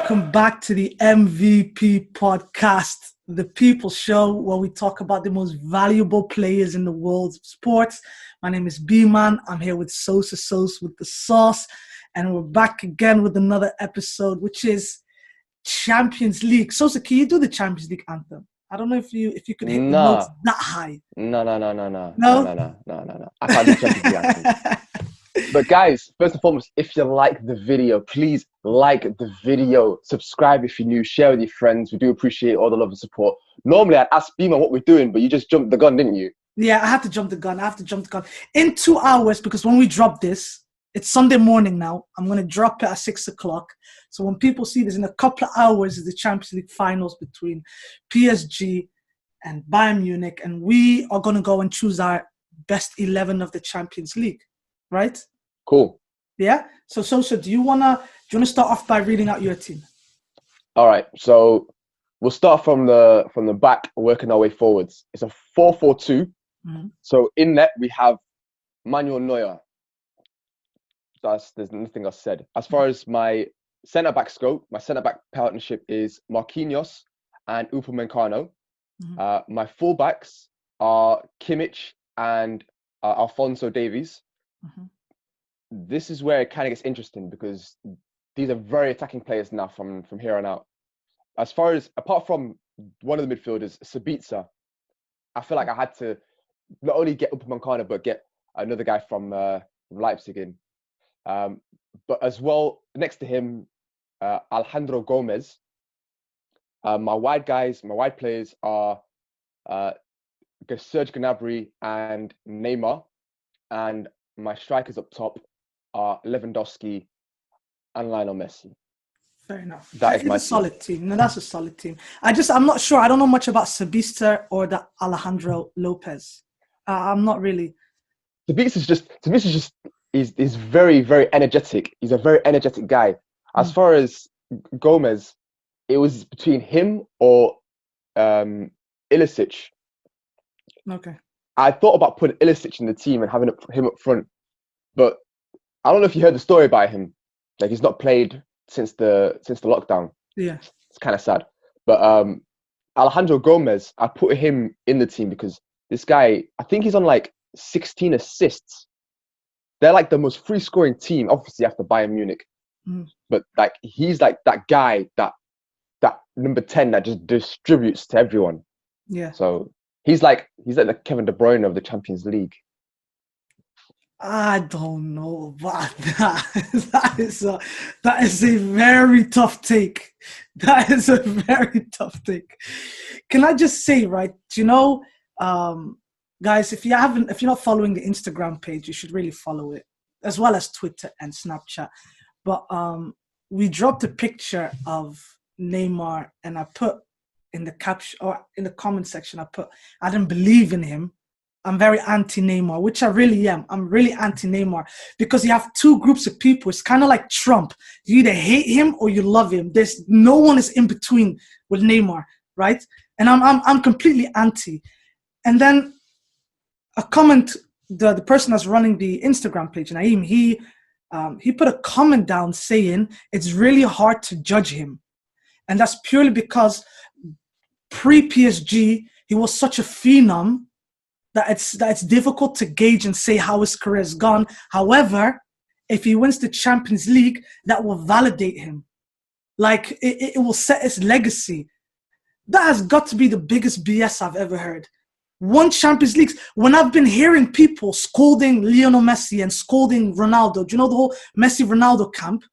welcome back to the MVP podcast, the People Show, where we talk about the most valuable players in the world of sports. My name is B-Man. I'm here with Sosa Sauce with the sauce, and we're back again with another episode, which is Champions League. Sosa, can you do the Champions League anthem? I don't know if you could hit the notes that high. No. I can't do Champions League anthem. But guys, first and foremost, if you like the video, please like the video, subscribe if you're new, share with your friends. We do appreciate all the love and support. Normally, I'd ask Beamer what we're doing, but you just jumped the gun, didn't you? Yeah, I have to jump the gun. In 2 hours, because when we drop this, it's Sunday morning now. I'm going to drop it at 6 o'clock. So when people see this, in a couple of hours is the Champions League finals between PSG and Bayern Munich. And we are going to go and choose our best 11 of the Champions League. Right? Cool. Yeah. So Sosa, do you wanna start off by reading out your team? All right. So we'll start from the back, working our way forwards. It's a 4-4-2. Mm-hmm. So in net we have Manuel Neuer. There's nothing else said. As far as my centre backs go, my centre back partnership is Marquinhos and Upamecano. Mm-hmm. My full backs are Kimmich and Alphonso Davies. Mm-hmm. This is where it kind of gets interesting because these are very attacking players now from here on out. As far as, apart from one of the midfielders, Sabitzer, I feel like I had to not only get Upamecano but get another guy from Leipzig in. But as well, next to him, Alejandro Gomez. My wide players are Serge Gnabry and Neymar. And my strikers up top are Lewandowski and Lionel Messi. Fair enough. That is a solid team. No, that's a solid team. I'm not sure. I don't know much about Sabitzer or the Alejandro Lopez. I'm not really. Sabitzer is very, very energetic. He's a very energetic guy. As far as Gomez, it was between him or Ilicic. Okay. I thought about putting Ilicic in the team and having him up front, but I don't know if you heard the story about him. Like, he's not played since the lockdown. Yeah, it's kind of sad. But Alejandro Gomez, I put him in the team because this guy, I think he's on like 16 assists. They're like the most free scoring team, obviously after Bayern Munich. But like he's like that guy, that number 10 that just distributes to everyone. Yeah. So He's like the Kevin De Bruyne of the Champions League. I don't know about that. That is a very tough take. That is a very tough take. Can I just say, right? Guys, if you're not following the Instagram page, you should really follow it, as well as Twitter and Snapchat. But we dropped a picture of Neymar, and I put in the caption or in the comment section, I didn't believe in him. I'm very anti-Neymar, which I really am. I'm really anti-Neymar because you have two groups of people. It's kind of like Trump. You either hate him or you love him. There's no one is in between with Neymar, right? And I'm completely anti. And then a comment, the person that's running the Instagram page, Naeem, he put a comment down saying it's really hard to judge him. And that's purely because pre-PSG, he was such a phenom that it's difficult to gauge and say how his career has gone. However, if he wins the Champions League, that will validate him. Like, it will set his legacy. That has got to be the biggest BS I've ever heard. One Champions League. When I've been hearing people scolding Lionel Messi and scolding Ronaldo, do you know the whole Messi-Ronaldo camp?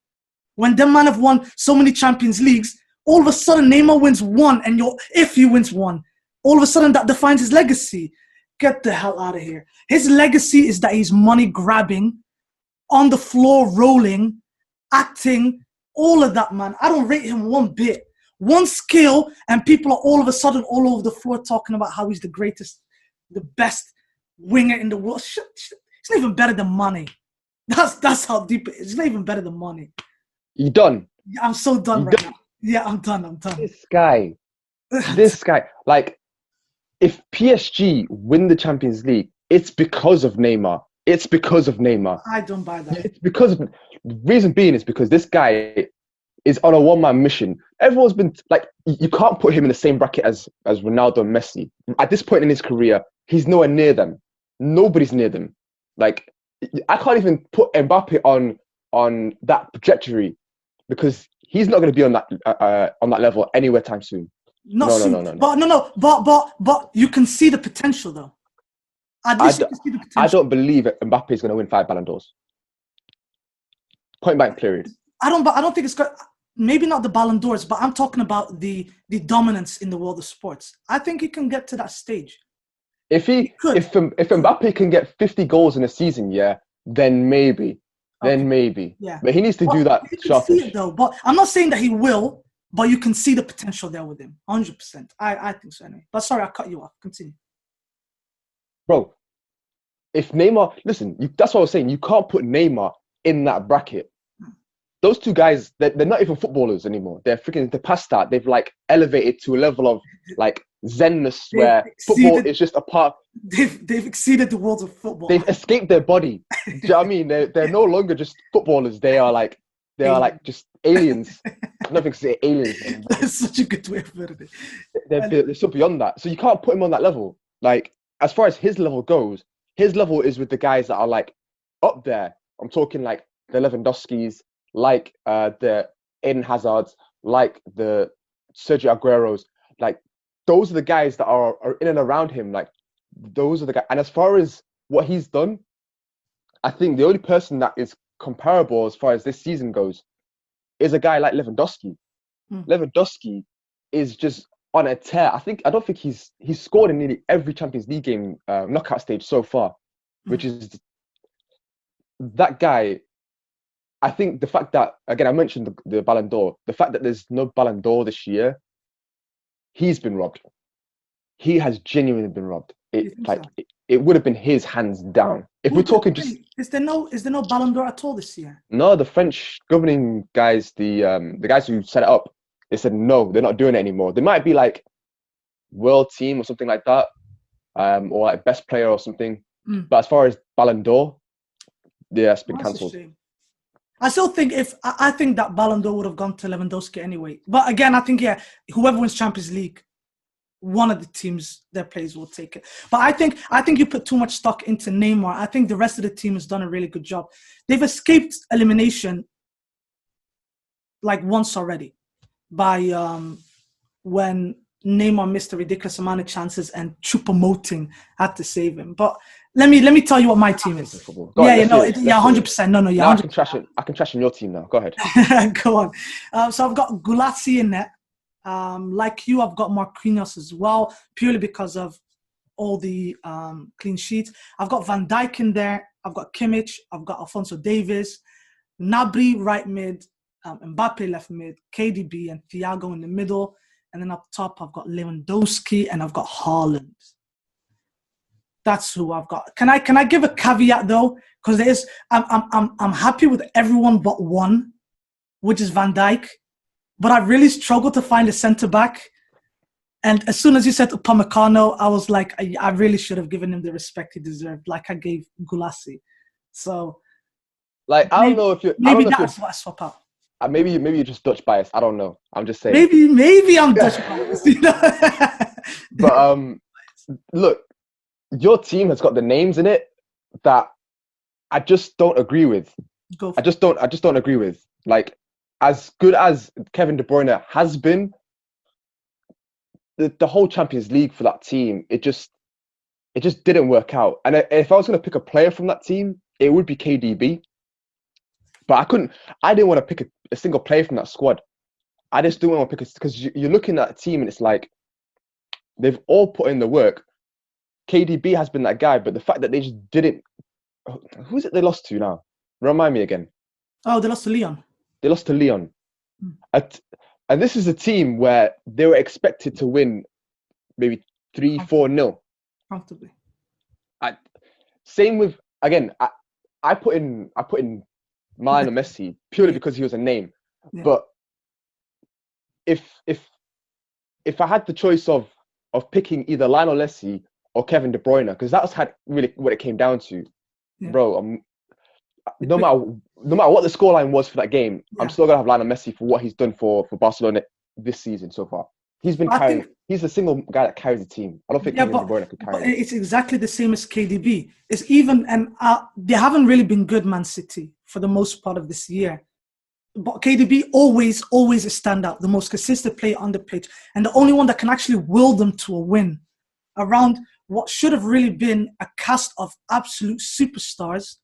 When them man have won so many Champions Leagues, all of a sudden Neymar wins one, and if he wins one, all of a sudden that defines his legacy. Get the hell out of here. His legacy is that he's money grabbing, on the floor rolling, acting, all of that, man. I don't rate him one bit. One skill, and people are all of a sudden all over the floor talking about how he's the greatest, the best winger in the world. It's not even better than Mane. That's how deep it is. It's not even better than Mane. You done? I'm so done right now. Yeah, I'm done. This guy, like, if PSG win the Champions League, it's because of Neymar. I don't buy that. It's because of, the reason being is because this guy is on a one-man mission. Everyone's been like, you can't put him in the same bracket as Ronaldo and Messi. At this point in his career, he's nowhere near them. Nobody's near them. Like, I can't even put Mbappe on that trajectory because he's not going to be on that level anywhere time soon. Not No, soon. no, no, no, no. But no. But you can see the potential though. At least you can see the potential. I don't believe Mbappe is going to win 5 Ballon d'Ors. Point blank, period. I don't think it's good. Maybe not the Ballon d'Ors, but I'm talking about the dominance in the world of sports. I think he can get to that stage. If Mbappe can get 50 goals in a season, yeah, then maybe. Then maybe. Yeah. But he needs to do that sharpish. See it though, but I'm not saying that he will, but you can see the potential there with him. 100%. I think so anyway. But sorry, I cut you off. Continue. Bro, if Neymar, listen, that's what I was saying. You can't put Neymar in that bracket. Those two guys, they're not even footballers anymore. They're past that. They've like elevated to a level of like zenness where football is just a part. They've exceeded the world of football. They've escaped their body. Do you know what I mean? They're no longer just footballers. They are like just aliens. Nothing to say aliens. That's such a good way of putting it. They're so beyond that. So you can't put him on that level. Like, as far as his level goes, his level is with the guys that are like up there. I'm talking like the Lewandowskis, like the Eden Hazards, like the Sergio Agueros. Like, those are the guys that are in and around him. Like, those are the guys. And as far as what he's done, I think the only person that is comparable as far as this season goes is a guy like Lewandowski. Lewandowski is just on a tear. I don't think he's scored in nearly every Champions League game knockout stage so far, which is that guy. I think the fact that, again, I mentioned the Ballon d'Or, the fact that there's no Ballon d'Or this year, he's been robbed. He has genuinely been robbed. It would have been his hands down. If we're talking just, is there no Ballon d'Or at all this year? No, the French governing guys, the guys who set it up, they said no, they're not doing it anymore. They might be like world team or something like that, or like best player or something. But as far as Ballon d'Or, yeah, it's been cancelled. I still think I think that Ballon d'Or would have gone to Lewandowski anyway. But again, I think whoever wins Champions League, one of the teams their players will take it. But I think you put too much stock into Neymar. I think the rest of the team has done a really good job. They've escaped elimination like once already by when Neymar missed a ridiculous amount of chances and Choupo-Moting had to save him. But let me tell you what my team is. 100%. No, yeah. I can trash in your team now. Go ahead. Go on. So I've got Gulassi in there. Like you, I've got Marquinhos as well, purely because of all the clean sheets. I've got Van Dijk in there. I've got Kimmich. I've got Alphonso Davies, Gnabry right mid, Mbappe left mid, KDB and Thiago in the middle, and then up top I've got Lewandowski and I've got Haaland. That's who I've got. Can I give a caveat though? Because I'm happy with everyone but one, which is Van Dijk. But I really struggled to find a centre back. And as soon as you said Upamecano, I was like, I really should have given him the respect he deserved, like I gave Gulassi. So, like, I don't know if you're. Maybe that's what I swap out. Maybe you're just Dutch biased. I don't know. I'm just saying. Maybe I'm Dutch biased. You know? But look, your team has got the names in it that I just don't agree with. I just don't agree with. Like, as good as Kevin De Bruyne has been, the whole Champions League for that team, it just didn't work out. And if I was going to pick a player from that team, it would be KDB. But I didn't want to pick a single player from that squad. I just didn't want to pick because you're looking at a team and it's like they've all put in the work. KDB has been that guy, but the fact that they just didn't. Who's it they lost to now? Remind me again. Oh, they lost to Lyon. They lost to Lyon. And this is a team where they were expected to win maybe 3-4-0. Comfortably. Same with, again, I put in Lionel Messi purely because he was a name. Yeah. But if I had the choice of picking either Lionel Messi or Kevin De Bruyne, because that was really what it came down to, bro. No matter no matter what the scoreline was for that game, I'm Yeah. still gonna have Lionel Messi for what he's done for Barcelona this season so far. He's been I carrying. think, He's the single guy that carries the team. I don't think yeah, Kevin De Bruyne could but carry it. it's exactly the same as KDB. It's even, and they haven't really been good, Man City, for the most part of this year. But KDB always a standout, the most consistent player on the pitch, and the only one that can actually will them to a win around what should have really been a cast of absolute superstars,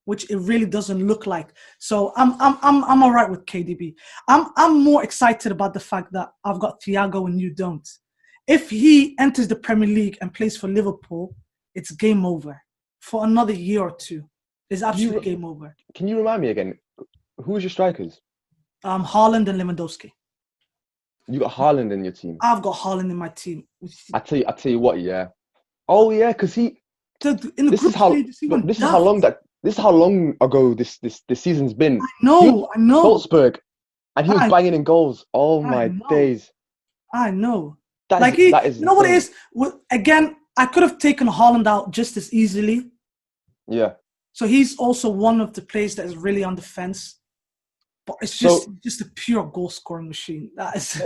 which it really doesn't look like. So I'm all right with KDB. I'm more excited about the fact that I've got Thiago and you don't. If he enters the Premier League and plays for Liverpool, it's game over for another year or two. It's absolute game over. Can you remind me again? Who is your strikers? Haaland and Lewandowski. You got Haaland in your team. I've got Haaland in my team. I tell you what, yeah. Oh yeah, because he. In the This group is how. stages, he went This is daft. how long that. This is how long ago this season's been. I know. Salzburg, and he was I- banging in goals. Oh I my know. days. I know. That is You know what it insane. is? Again, I could have taken Haaland out just as easily. Yeah. So he's also one of the players that is really on the fence. But it's just a pure goal scoring machine. That is.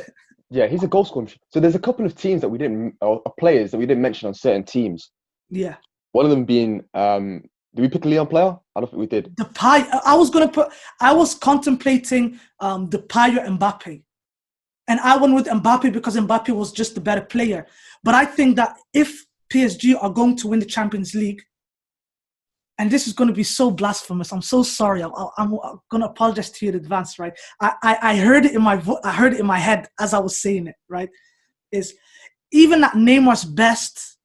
Yeah, he's a goal scorer. So there's a couple of teams that we didn't, or players that we didn't mention on certain teams. Yeah. One of them being, did we pick a Leon player? I don't think we did. Depay. I was contemplating Depay or Mbappe. And I went with Mbappe because Mbappe was just the better player. But I think that if PSG are going to win the Champions League, and this is going to be so blasphemous, I'm so sorry. I'm going to apologize to you in advance, right? I heard it in I heard it in my head as I was saying it, right? Is even at Neymar's best,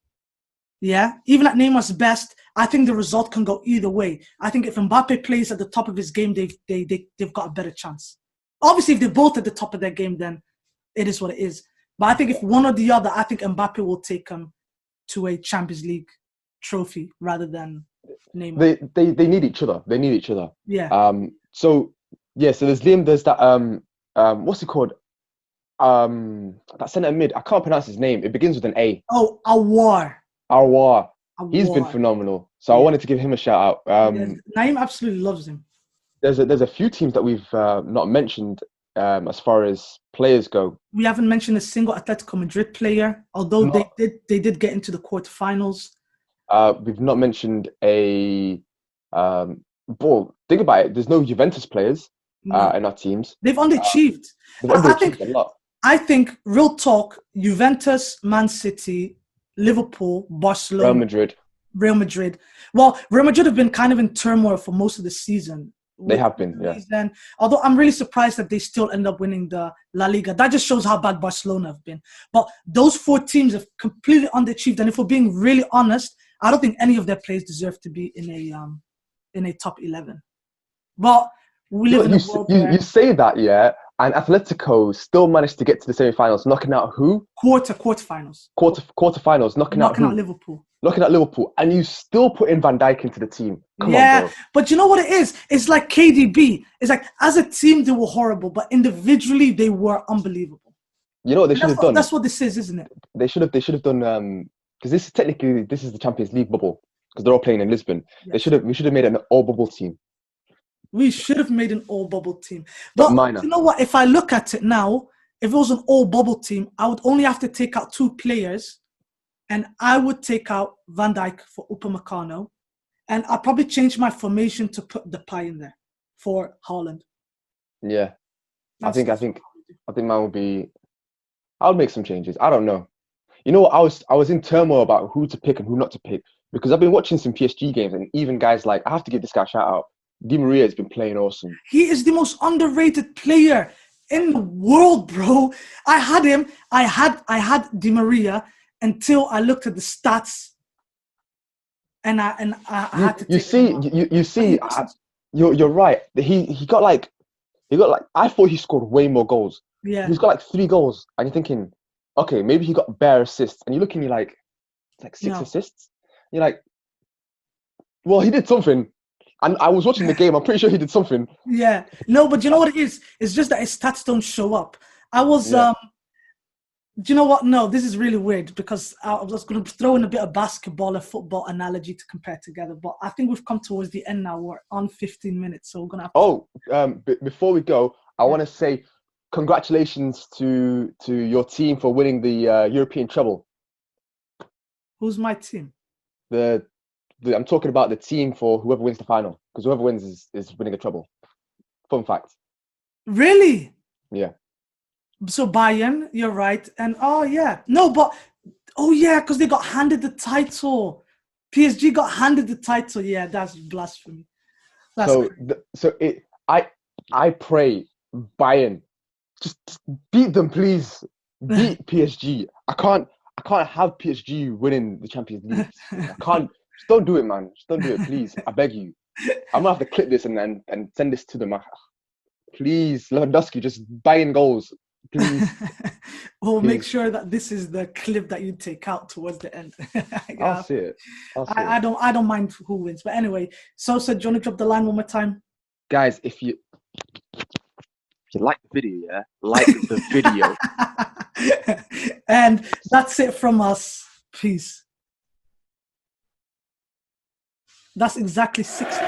even at Neymar's best, I think the result can go either way. I think if Mbappe plays at the top of his game, they've got a better chance. Obviously, if they're both at the top of their game, then it is what it is. But I think if one or the other, I think Mbappe will take them to a Champions League trophy rather than Neymar. They need each other. They need each other. Yeah. So there's Liam. There's that what's he called? That centre mid. I can't pronounce his name. It begins with an A. Oh, Awar. Awar. He's been phenomenal. So I wanted to give him a shout out. Naeem absolutely loves him. There's a few teams that we've not mentioned as far as players go. We haven't mentioned a single Atletico Madrid player, although they did get into the quarterfinals. We've not mentioned a ball. Think about it. There's no Juventus players in our teams. They've underachieved. A lot. I think, real talk, Juventus, Man City, Liverpool, Barcelona, Real Madrid. Well, Real Madrid have been kind of in turmoil for most of the season. They have been, yeah. Then, although I'm really surprised that they still end up winning the La Liga. That just shows how bad Barcelona have been. But those four teams have completely underachieved. And if we're being really honest, I don't think any of their players deserve to be in a top 11. But we live in a world where... You say that, yeah, and Atletico still managed to get to the semi-finals, knocking out who? Quarterfinals. Quarterfinals, knocking out Liverpool. Knocking out Liverpool, and you still put in Van Dijk into the team. Come on, bro. But you know what it is? It's like KDB. It's like, as a team, they were horrible, but individually, they were unbelievable. You know what they should have done? That's what this is, isn't it? They should have done, because this is the Champions League bubble, because they're all playing in Lisbon. Yes. We should have made an all bubble team. We should have made an all bubble team. But you know what? If I look at it now, if it was an all bubble team, I would only have to take out two players, and I would take out Van Dijk for Upamecano, and I'd probably change my formation to put Depay in there for Haaland. Yeah, I think mine would be. I'll make some changes. I don't know. You know, I was in turmoil about who to pick and who not to pick, because I've been watching some PSG games, and even guys like, I have to give this guy a shout out. Di Maria has been playing awesome. He is the most underrated player in the world, bro. I had him. I had Di Maria until I looked at the stats, and I had to. You see, you're right. He got like, I thought he scored way more goals. Yeah, he's got like 3 goals, and you're thinking, okay, maybe he got bare assists, and you're looking, you're like, it's like 6 assists. You're like, well, he did something. And I was watching the game. I'm pretty sure he did something. Yeah. No, but you know what it is? It's just that his stats don't show up. I was Do you know what? No, this is really weird because I was going to throw in a bit of basketball and football analogy to compare together, but I think we've come towards the end now. We're on 15 minutes, so we're going to have to. Oh, before we go, I want to say congratulations to your team for winning the European treble. Who's my team? I'm talking about the team for whoever wins the final, because whoever wins is winning a treble. Fun fact. Really? Yeah. So Bayern, you're right. And oh, yeah. No, but oh, yeah, because they got handed the title. PSG got handed the title. Yeah, that's blasphemy. That's So I pray Bayern just beat them, please. Beat PSG. I can't have PSG winning the Champions League. I can't. Just don't do it, man. Just don't do it, please. I beg you. I'm gonna have to clip this and send this to them. Please, Lewandowski, just buying goals, please. We'll please. make sure that this is the clip that you take out towards the end. I'll see it. I don't mind who wins, but anyway. So, do you want to drop the line one more time, guys? If you like the video, yeah, like the video. And that's it from us. Peace. That's exactly 16.